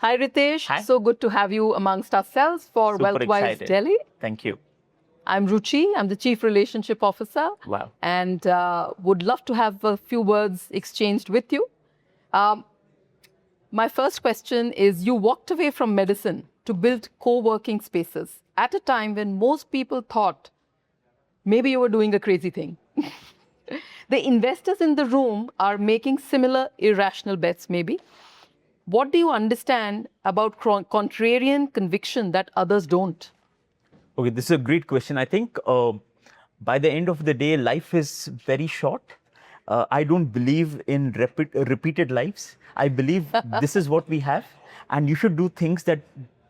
Hi, Ritesh. Hi. So good to have you amongst ourselves for Super Wealthwise excited. Delhi. Thank you. I'm Ruchi. I'm the Chief Relationship Officer. Wow. And would love to have a few words exchanged with you. My first question is, you walked away from medicine to build co-working spaces at a time when most people thought maybe you were doing a crazy thing. The investors in the room are making similar irrational bets, maybe. What do you understand about contrarian conviction that others don't? Okay, this is a great question. I think by the end of the day, life is very short. I don't believe in repeated lives. I believe this is what we have, and you should do things that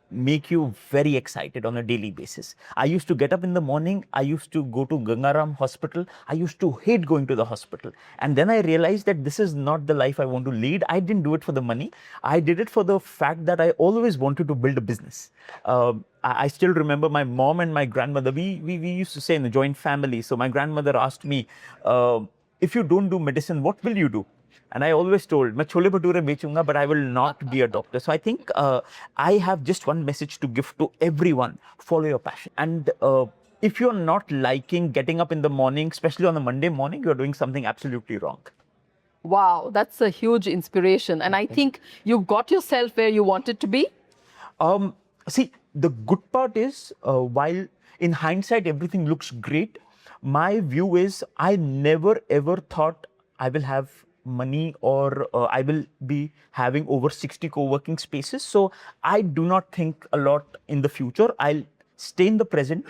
make you very excited on a daily basis. I used to get up in the morning. I used to go to Gangaram Hospital. I used to hate going to the hospital. And then I realized that this is not the life I want to lead. I didn't do it for the money. I did it for the fact that I always wanted to build a business. I still remember my mom and my grandmother. We used to say in the joint family. So my grandmother asked me, if you don't do medicine, what will you do? And I always told, मैं chole bhature बेचूंगा, but I will not be a doctor. So I think I have just one message to give to everyone: follow your passion. And if you're not liking getting up in the morning, especially on a Monday morning, you're doing something absolutely wrong. Wow, that's a huge inspiration. And I think you got yourself where you wanted to be. See, the good part is, while in hindsight everything looks great, my view is I never ever thought I will have money or I will be having over 60 co-working spaces. So I do not think a lot in the future. I'll stay in the present.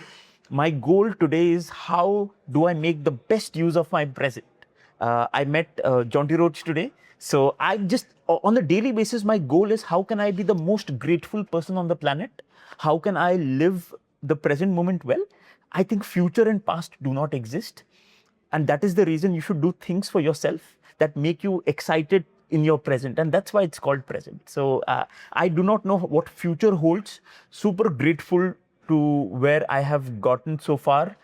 My goal today is, how do I make the best use of my present? I met John T. Roach today. So I just, on a daily basis, my goal is, how can I be the most grateful person on the planet? How can I live the present moment well? I think future and past do not exist. And that is the reason you should do things for yourself that make you excited in your present. And that's why it's called present. So I do not know what future holds. Super grateful to where I have gotten so far.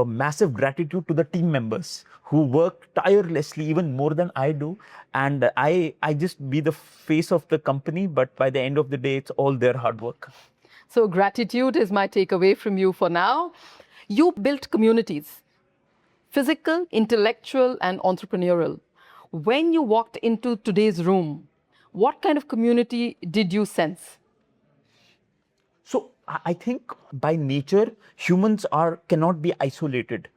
Massive gratitude to the team members who work tirelessly, even more than I do. And I just be the face of the company, but by the end of the day, it's all their hard work. So gratitude is my takeaway from you for now. You built communities, physical, intellectual, and entrepreneurial. When you walked into today's room, what kind of community did you sense? So I think by nature, humans cannot be isolated.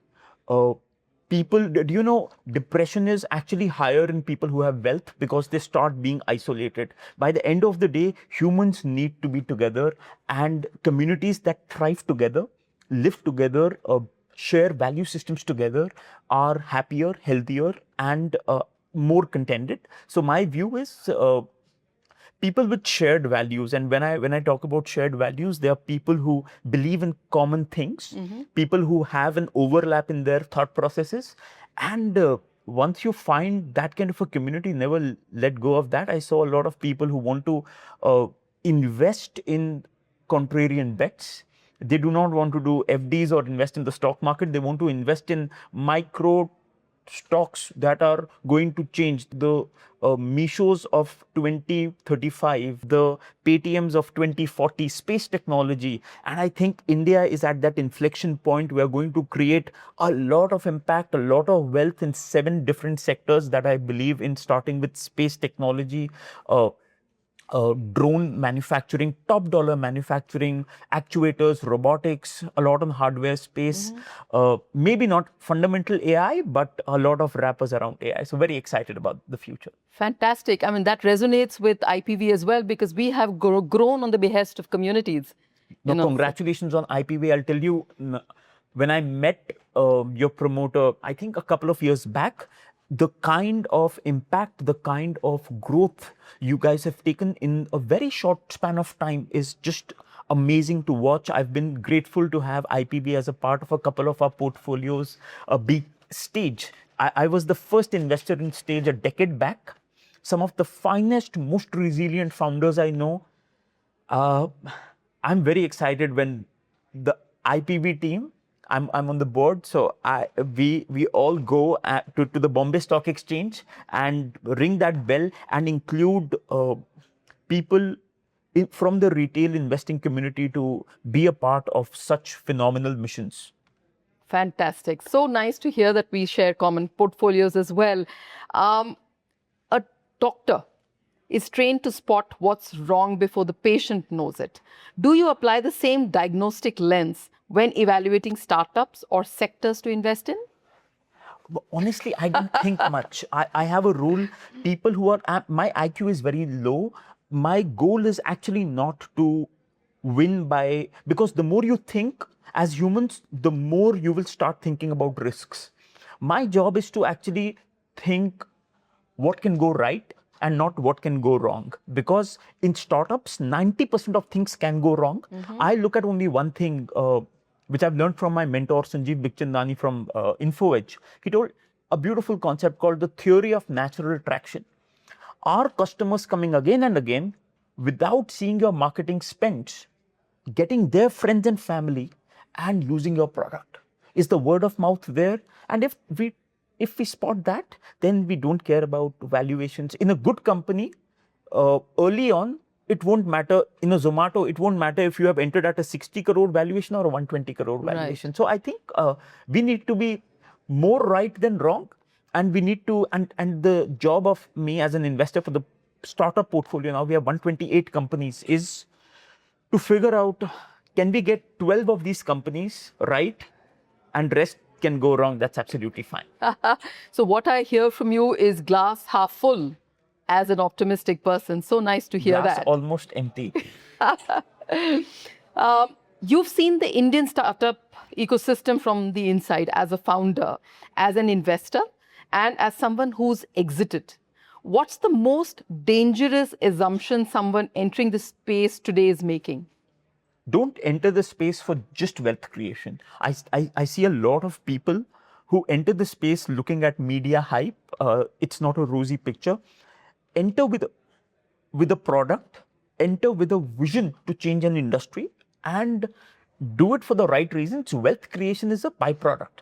People, do you know, depression is actually higher in people who have wealth because they start being isolated. By the end of the day, humans need to be together, and communities that thrive together, live together, share value systems together are happier, healthier, and more contented. So my view is, people with shared values, and when I talk about shared values, they are people who believe in common things, people who have an overlap in their thought processes. And once you find that kind of a community, never let go of that. I saw a lot of people who want to invest in contrarian bets. They do not want to do FDs or invest in the stock market. They want to invest in micro stocks that are going to change. The Mishos of 2035, the Paytms of 2040, space technology. And I think India is at that inflection point. We are going to create a lot of impact, a lot of wealth in 7 different sectors that I believe in, starting with space technology, drone manufacturing, top dollar manufacturing, actuators, robotics, a lot on hardware space, maybe not fundamental AI, but a lot of wrappers around AI. So very excited about the future. Fantastic. I mean, that resonates with IPV as well, because we have grown on the behest of communities. No, congratulations on IPV. I'll tell you, when I met your promoter, I think a couple of years back, the kind of impact, the kind of growth you guys have taken in a very short span of time is just amazing to watch. I've been grateful to have IPB as a part of a couple of our portfolios. A big Stage. I was the first investor in Stage a decade back. Some of the finest, most resilient founders I know. I'm very excited when the IPB team, I'm on the board, so we all go to the Bombay Stock Exchange and ring that bell and include people from the retail investing community to be a part of such phenomenal missions. Fantastic. So nice to hear that we share common portfolios as well. A doctor is trained to spot what's wrong before the patient knows it. Do you apply the same diagnostic lens when evaluating startups or sectors to invest in? Honestly, I don't think much. I have a rule. People who are, my IQ is very low. My goal is actually not to win by, because the more you think as humans, the more you will start thinking about risks. My job is to actually think what can go right and not what can go wrong. Because in startups, 90% of things can go wrong. I look at only one thing, which I've learned from my mentor, Sanjeev Bikhchandani from InfoEdge. He told a beautiful concept called the theory of natural attraction. Are customers coming again and again without seeing your marketing spends, getting their friends and family and using your product? Is the word of mouth there? And if we spot that, then we don't care about valuations. In a good company, early on, it won't matter. In a Zomato, it won't matter if you have entered at a 60 crore valuation or a 120 crore valuation. Right. So I think we need to be more right than wrong. And we need to, and the job of me as an investor for the startup portfolio, now we have 128 companies, is to figure out, can we get 12 of these companies right and rest can go wrong? That's absolutely fine. So what I hear from you is glass half full as an optimistic person. So nice to hear Glass that. almost empty. You've seen the Indian startup ecosystem from the inside as a founder, as an investor, and as someone who's exited. What's the most dangerous assumption someone entering the space today is making? Don't enter the space for just wealth creation. I see a lot of people who enter the space looking at media hype. It's not a rosy picture. Enter with a product, enter with a vision to change an industry, and do it for the right reasons. Wealth creation is a byproduct.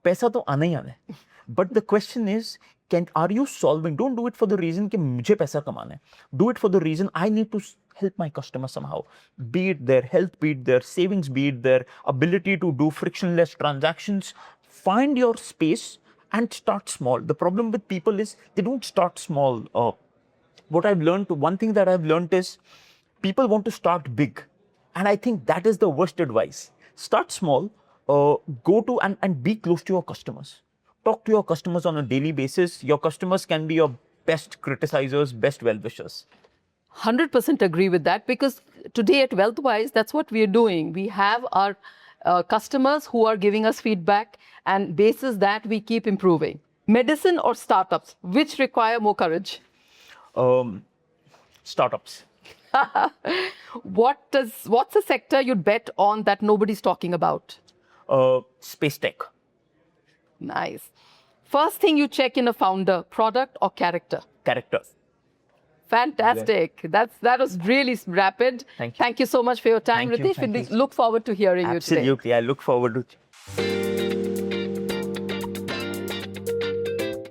Paisa to aana hi aana hai. But the question is, are you solving? Don't do it for the reason कि मुझे पैसा कमाना है. Do it for the reason I need to help my customer somehow. Be it their health, be it their savings, be it their ability to do frictionless transactions. Find your space and start small. The problem with people is they don't start small. What I've learned, one thing that I've learned is people want to start big. And I think that is the worst advice. Start small, go to and be close to your customers. Talk to your customers on a daily basis. Your customers can be your best criticizers, best well-wishers. 100% agree with that, because today at WealthWise, that's what we are doing. We have our customers who are giving us feedback, and basis that we keep improving. Medicine or startups, which require more courage? Startups. What's a sector you'd bet on that nobody's talking about? Space tech. Nice. First thing you check in a founder, product or character? Character. Fantastic. That was really rapid. Thank you. Thank you so much for your time, Thank you. Ritesh. We Thank you. look forward to hearing you today. Absolutely. I look forward to it.